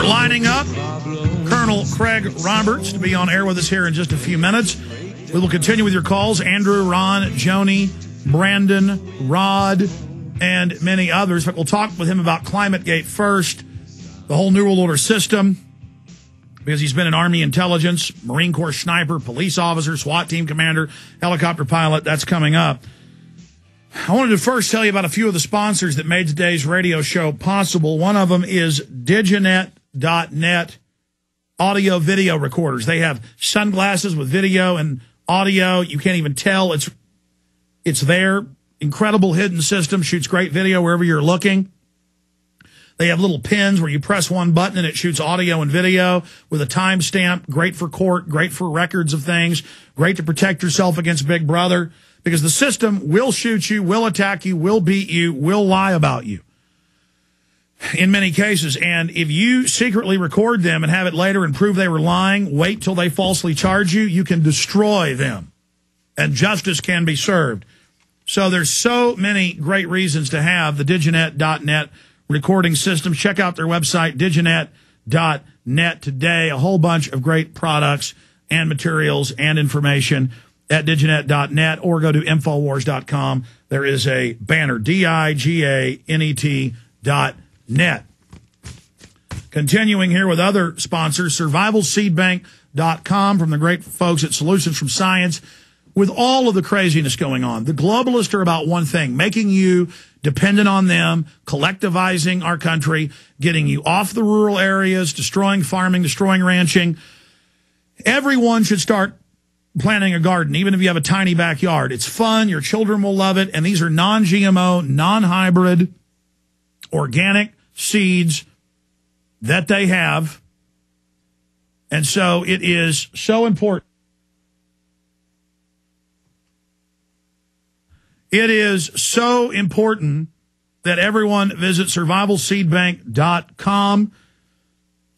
lining up Colonel Craig Roberts to be on air with us here in just a few minutes. We will continue with your calls. Andrew, Ron, Joni, Brandon, Rod, and many others. But we'll talk with him about ClimateGate first, the whole New World Order system, because he's been in Army intelligence, Marine Corps sniper, police officer, SWAT team commander, helicopter pilot. That's coming up. I wanted to first tell you about a few of the sponsors that made today's radio show possible. One of them is Diginet.net audio video recorders. They have sunglasses with video and audio. You can't even tell it's there. Incredible hidden system, shoots great video wherever you're looking. They have little pins where you press one button and it shoots audio and video with a timestamp. Great for court, great for records of things, great to protect yourself against Big Brother, because the system will shoot you, will attack you, will beat you, will lie about you in many cases. And if you secretly record them and have it later and prove they were lying, wait till they falsely charge you, you can destroy them and justice can be served. So there's so many great reasons to have the Diginet.net recording systems. Check out their website, Diginet.net today. A whole bunch of great products and materials and information at Diginet.net, or go to Infowars.com. There is a banner, Diganet.net. Continuing here with other sponsors, SurvivalSeedBank.com from the great folks at Solutions from Science. With all of the craziness going on, the globalists are about one thing, making you dependent on them, collectivizing our country, getting you off the rural areas, destroying farming, destroying ranching. Everyone should start planting a garden, even if you have a tiny backyard. It's fun. Your children will love it. And these are non-GMO, non-hybrid, organic seeds that they have. And so it is so important. It is so important that everyone visit survivalseedbank.com.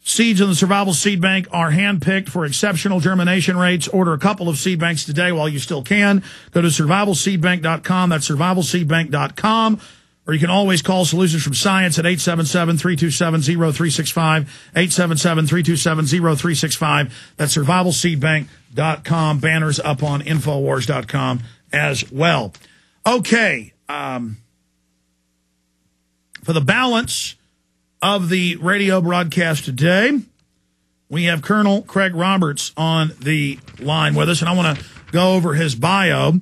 Seeds in the Survival Seed Bank are handpicked for exceptional germination rates. Order a couple of seed banks today while you still can. Go to survivalseedbank.com. That's survivalseedbank.com. Or you can always call Solutions from Science at 877-327-0365, 877-327-0365. That's survivalseedbank.com. Banners up on Infowars.com as well. Okay. For the balance of the radio broadcast today, we have Colonel Craig Roberts on the line with us, and I want to go over his bio.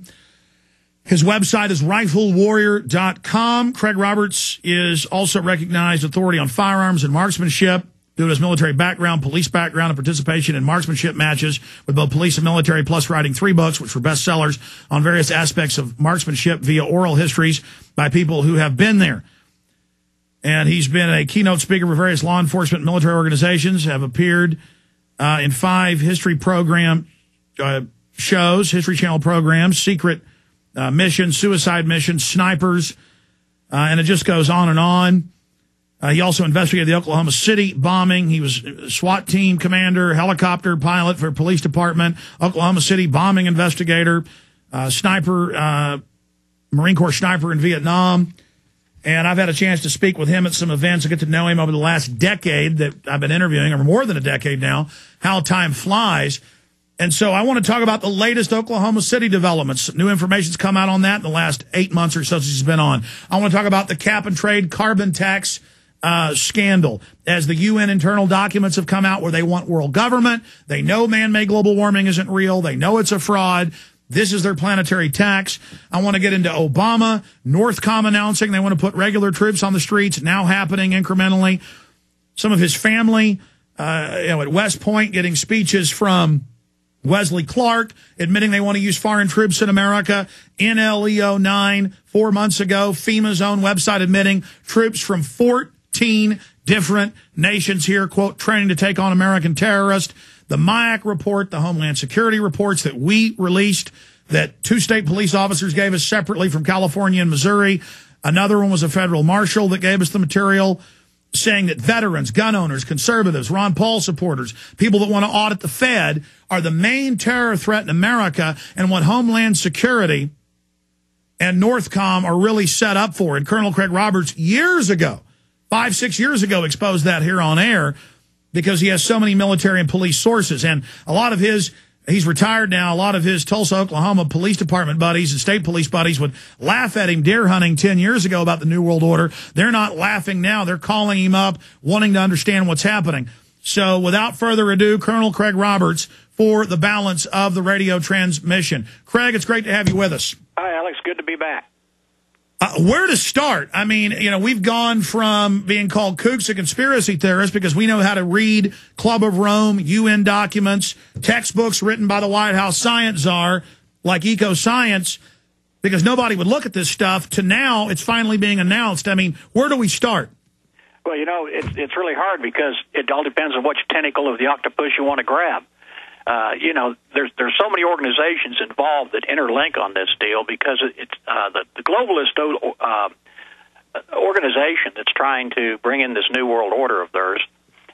His website is riflewarrior.com. Craig Roberts is also recognized authority on firearms and marksmanship due to his military background, police background, and participation in marksmanship matches with both police and military, plus writing 3 books, which were bestsellers on various aspects of marksmanship via oral histories by people who have been there. And he's been a keynote speaker for various law enforcement and military organizations, have appeared in 5 history program shows, History Channel programs, Secret Mission, Suicide Mission, Snipers, and it just goes on and on. He also investigated the Oklahoma City bombing. He was SWAT team commander, helicopter pilot for police department, Oklahoma City bombing investigator, sniper, Marine Corps sniper in Vietnam. And I've had a chance to speak with him at some events and get to know him over the last decade that I've been interviewing, or more than a decade now, how time flies. And so I want to talk about the latest Oklahoma City developments. New information's come out on that in the last 8 months or so since he's been on. I want to talk about the cap and trade carbon tax scandal, as the UN internal documents have come out where they want world government. They know man-made global warming isn't real. They know it's a fraud. This is their planetary tax. I want to get into Obama, Northcom announcing they want to put regular troops on the streets, now happening incrementally. Some of his family, at West Point, getting speeches from Wesley Clark, admitting they want to use foreign troops in America. NLEO 9, 4 months ago, FEMA's own website admitting troops from 14 different nations here, quote, training to take on American terrorists. The MIAC report, the Homeland Security reports that we released, that 2 state police officers gave us separately from California and Missouri. Another one was a federal marshal that gave us the material, saying that veterans, gun owners, conservatives, Ron Paul supporters, people that want to audit the Fed are the main terror threat in America, and what Homeland Security and Northcom are really set up for. And Colonel Craig Roberts years ago, 5-6 years ago, exposed that here on air. because he has so many military and police sources. And a lot of his, he's retired now, a lot of his Tulsa, Oklahoma police department buddies and state police buddies would laugh at him deer hunting 10 years ago about the New World Order. They're not laughing now. They're calling him up, wanting to understand what's happening. So without further ado, Colonel Craig Roberts for the balance of the radio transmission. Craig, it's great to have you with us. Hi, Alex. Good to be back. Where to start? I mean, you know, we've gone from being called kooks and conspiracy theorists because we know how to read Club of Rome, UN documents, textbooks written by the White House science czar, like eco-science, because nobody would look at this stuff, to now it's finally being announced. I mean, where do we start? Well, you know, it's really hard because it all depends on which tentacle of the octopus you want to grab. You know, there's so many organizations involved that interlink on this deal because it's the globalist organization that's trying to bring in this new world order of theirs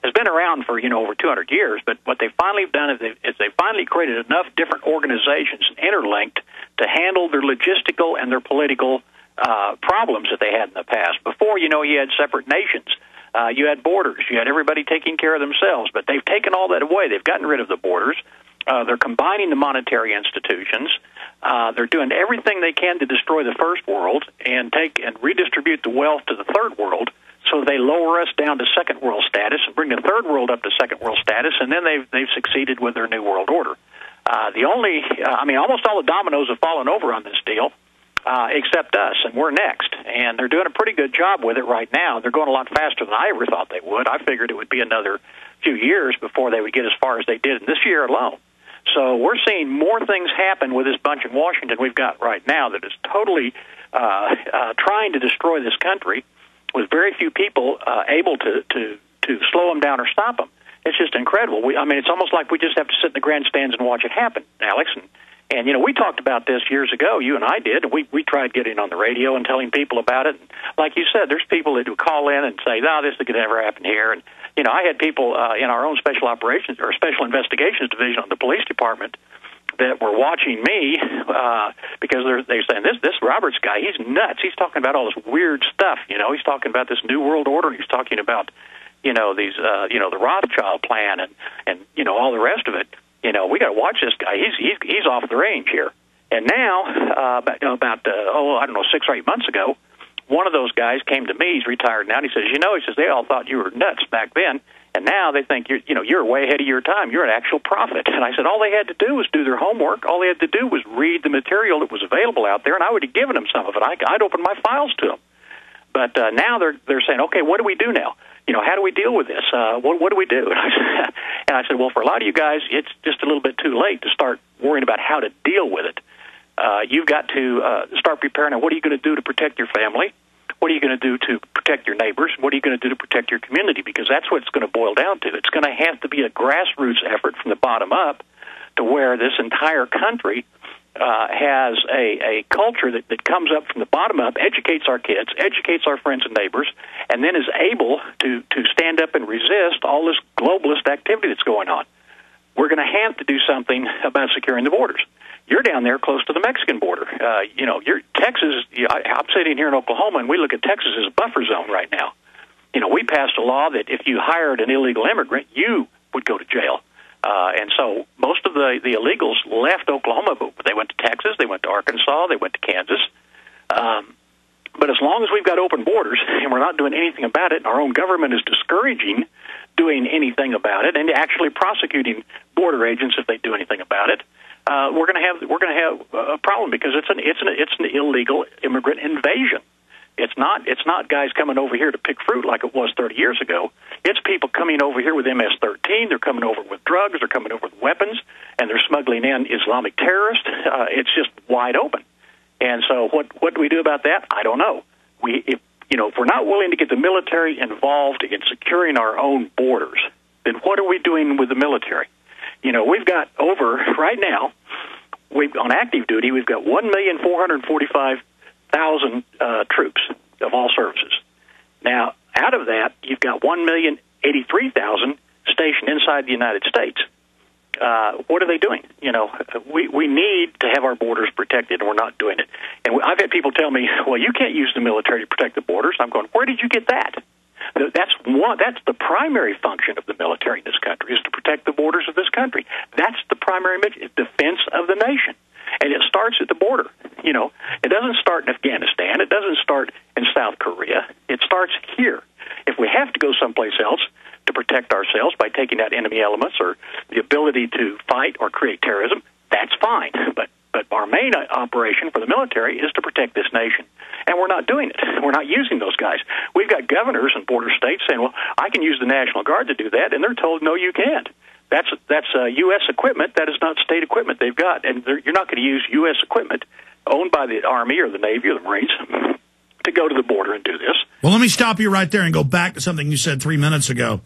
has been around for, you know, over 200 years. But what they've finally done is they've finally created enough different organizations interlinked to handle their logistical and their political problems that they had in the past. Before, you know, you had separate nations. You had borders. You had everybody taking care of themselves. But they've taken all that away. They've gotten rid of the borders. They're combining the monetary institutions. They're doing everything they can to destroy the first world and take and redistribute the wealth to the third world, so they lower us down to second world status and bring the third world up to second world status, and then they've succeeded with their new world order. Almost all the dominoes have fallen over on this deal, except us, and we're next. And they're doing a pretty good job with it right now. They're going a lot faster than I ever thought they would. I figured it would be another few years before they would get as far as they did in this year alone. So we're seeing more things happen with this bunch in Washington we've got right now that is totally trying to destroy this country, with very few people able to slow them down or stop them. It's just incredible. It's almost like we just have to sit in the grandstands and watch it happen, Alex. And you know, we talked about this years ago. You and I did. We tried getting on the radio and telling people about it. And like you said, there's people that would call in and say, "No, this could never happen here." And you know, I had people in our own special operations or special investigations division of the police department that were watching me because they're saying this Roberts guy, he's nuts. He's talking about all this weird stuff. You know, he's talking about this new world order. He's talking about the Rothschild plan and you know, all the rest of it. You know, we got to watch this guy. He's off the range here. And now, about 6 or 8 months ago, one of those guys came to me. He's retired now. And he says, they all thought you were nuts back then, and now they think you're way ahead of your time. You're an actual prophet. And I said, all they had to do was do their homework. All they had to do was read the material that was available out there, and I would have given them some of it. I'd open my files to them. But now they're saying, okay, what do we do now? You know, how do we deal with this? What do we do? And I said, well, for a lot of you guys, it's just a little bit too late to start worrying about how to deal with it. You've got to start preparing. What are you going to do to protect your family? What are you going to do to protect your neighbors? What are you going to do to protect your community? Because that's what it's going to boil down to. It's going to have to be a grassroots effort from the bottom up, to where this entire country has a culture that comes up from the bottom up, educates our kids, educates our friends and neighbors, and then is able to stand up and resist all this globalist activity that's going on. We're going to have to do something about securing the borders. You're down there close to the Mexican border. You're Texas. I'm sitting here in Oklahoma, and we look at Texas as a buffer zone right now. You know, we passed a law that if you hired an illegal immigrant, you would go to jail. And so most of the illegals left Oklahoma, but they went to Texas, they went to Arkansas, they went to Kansas. But as long as we've got open borders and we're not doing anything about it, and our own government is discouraging doing anything about it and actually prosecuting border agents if they do anything about it, we're going to have a problem, because it's an illegal immigrant invasion. It's not guys coming over here to pick fruit like it was 30 years ago. It's people coming over here with MS-13. They're coming over with drugs. They're coming over with weapons, and they're smuggling in Islamic terrorists. It's just wide open. And so what do we do about that? I don't know. If we're not willing to get the military involved in securing our own borders, then what are we doing with the military? You know, we've got right now, on active duty, we've got 1,445,000 troops of all services. Now, out of that, you've got 1,083,000 stationed inside the United States. What are they doing? You know, we need to have our borders protected, and we're not doing it. And I've had people tell me, well, you can't use the military to protect the borders. I'm going, where did you get that? That's the primary function of the military in this country, is to protect the borders of this country. That's the primary mission, defense of the nation. And it starts at the border. You know, it doesn't start in Afghanistan. It doesn't start in South Korea. It starts here. If we have to go someplace else to protect ourselves by taking out enemy elements or the ability to fight or create terrorism, that's fine. But our main operation for the military is to protect this nation. And we're not doing it. We're not using those guys. We've got governors in border states saying, well, I can use the National Guard to do that, and they're told, no, you can't. That's U.S. equipment. That is not state equipment they've got, and you're not going to use U.S. equipment owned by the Army or the Navy or the Marines to go to the border and do this. Well, let me stop you right there and go back to something you said 3 minutes ago.